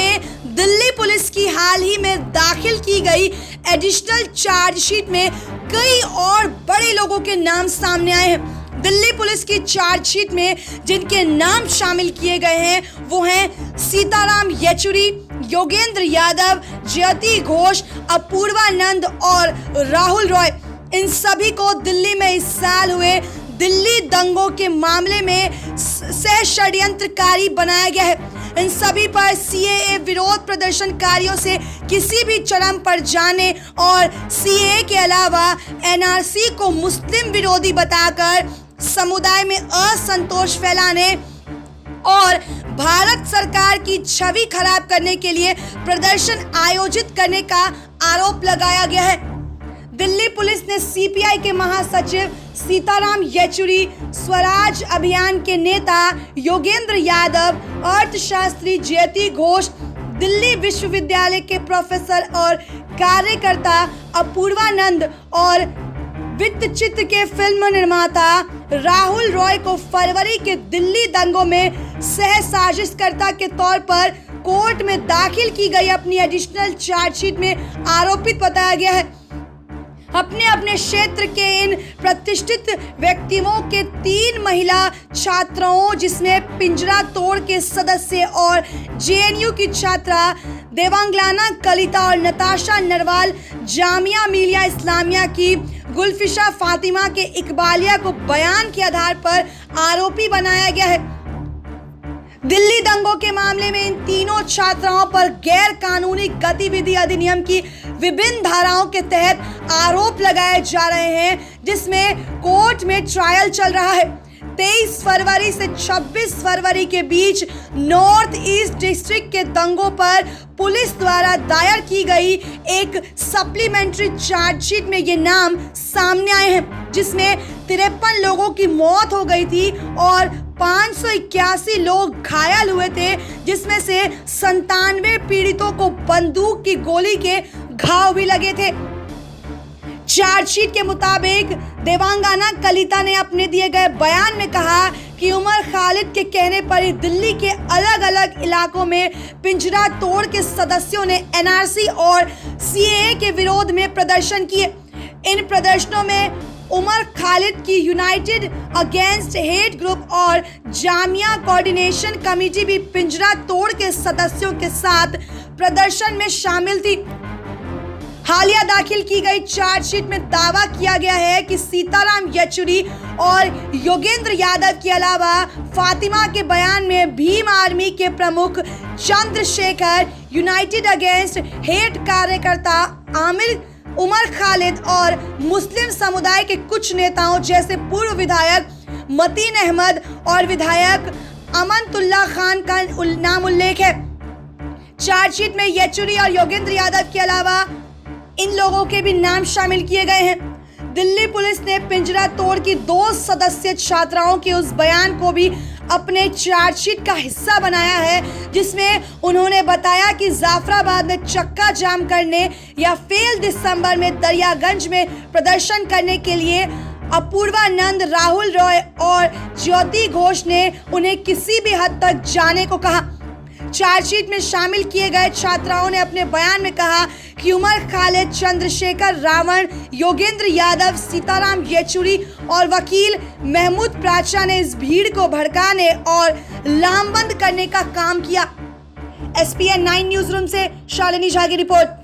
में दिल्ली पुलिस की हाल ही में दाखिल की गई एडिशनल चार्जशीट में कई और बड़े लोगों के नाम सामने आए हैं। दिल्ली पुलिस की चार्जशीट में जिनके नाम शामिल किए गए हैं वो हैं सीताराम येचुरी, योगेंद्र यादव, जयति घोष, अपूर्वा नंद और राहुल रॉय। इन सभी को दिल्ली में इस साल हुए दिल्ली दंगों के मामले में सह षड्यंत्रकारी बनाया गया है। इन सभी पर सीएए विरोध प्रदर्शनकारियों से किसी भी चरम पर जाने और सीएए के अलावा एनआरसी को मुस्लिम विरोधी बताकर समुदाय में असंतोष फैलाने और भारत सरकार की छवि खराब करने के लिए प्रदर्शन आयोजित करने का आरोप लगाया गया है। दिल्ली पुलिस ने सीपीआई के महासचिव सीताराम येचुरी, स्वराज अभियान के नेता योगेंद्र यादव, अर्थशास्त्री जयति घोष, दिल्ली विश्वविद्यालय के प्रोफेसर और कार्यकर्ता अपूर्वा नंद और वित्त चित्र के फिल्म निर्माता राहुल रॉय को फरवरी के दिल्ली दंगों में सह साजिशकर्ता के तौर पर कोर्ट में दाखिल की गई अपनी एडिशनल चार्जशीट में आरोपित बताया गया है। अपने अपने क्षेत्र के इन प्रतिष्ठित व्यक्तियों के 3 महिला छात्राओं जिसमें पिंजरा तोड़ के सदस्य और जेएनयू की छात्रा देवांगना कलिता और नताशा नरवाल, जामिया मिलिया इस्लामिया की गुलफिशा फातिमा के इकबालिया को बयान के आधार पर आरोपी बनाया गया है। दिल्ली दंगों के मामले में इन तीनों छात्राओं पर गैर कानूनी गतिविधि अधिनियम की विभिन्न धाराओं के तहत आरोप लगाए जा रहे हैं, जिसमें कोर्ट में ट्रायल चल रहा है। 23 फरवरी से 26 फरवरी के बीच नॉर्थ ईस्ट डिस्ट्रिक्ट के दंगों पर पुलिस द्वारा दायर की गई एक सप्लीमेंट्री चार्जशीट में ये नाम सामने आए हैं, जिसमें 53 लोगों की मौत हो गई थी और 581 लोग घायल हुए थे, जिसमें से 97 पीड़ितों को बंदूक की गोली के घाव भी लगे थे। चार्जशीट के मुताबिक देवांगना कलिता ने अपने दिए गए बयान में कहा कि उमर खालिद के कहने पर ही दिल्ली के अलग अलग इलाकों में पिंजरा तोड़ के सदस्यों ने एनआरसी और सीएए के विरोध में प्रदर्शन किए। इन प्रदर्शनों में उमर खालिद की यूनाइटेड अगेंस्ट हेट ग्रुप और जामिया कोऑर्डिनेशन कमेटी भी पिंजरा तोड़ के सदस्यों के साथ प्रदर्शन में शामिल थी। हालिया दाखिल की गई चार्जशीट में दावा किया गया है कि सीताराम येचुरी और योगेंद्र यादव के अलावा फातिमा के बयान में भीम आर्मी के प्रमुख चंद्रशेखर, यूनाइटेड अगेंस्ट हेट कार्यकर्ता आमिर उमर खालिद और मुस्लिम समुदाय के कुछ नेताओं जैसे पूर्व विधायक मतीन अहमद और विधायक अमनतुल्ला खान का नाम उल्लेख है। चार्जशीट में येचुरी और योगेंद्र यादव के अलावा इन लोगों के भी नाम शामिल किए गए हैं। दिल्ली पुलिस ने पिंजरा तोड़ की 2 सदस्य छात्राओं के उस बयान को भी अपने चार्जशीट का हिस्सा बनाया है, जिसमें उन्होंने बताया कि जाफराबाद में चक्का जाम करने या फेल दिसंबर में दरियागंज में प्रदर्शन करने के लिए अपूर्वा नंद, राहुल रॉय और ज्योति घोष ने उन्हें किसी भी हद तक जाने को कहा। चार्जशीट में शामिल किए गए छात्राओं ने अपने बयान में कहा कि उमर खालिद, चंद्रशेखर रावण, योगेंद्र यादव, सीताराम येचुरी और वकील महमूद प्राचा ने इस भीड़ को भड़काने और लामबंद करने का काम किया। SPN 9 न्यूज रूम से शालिनी झा की रिपोर्ट।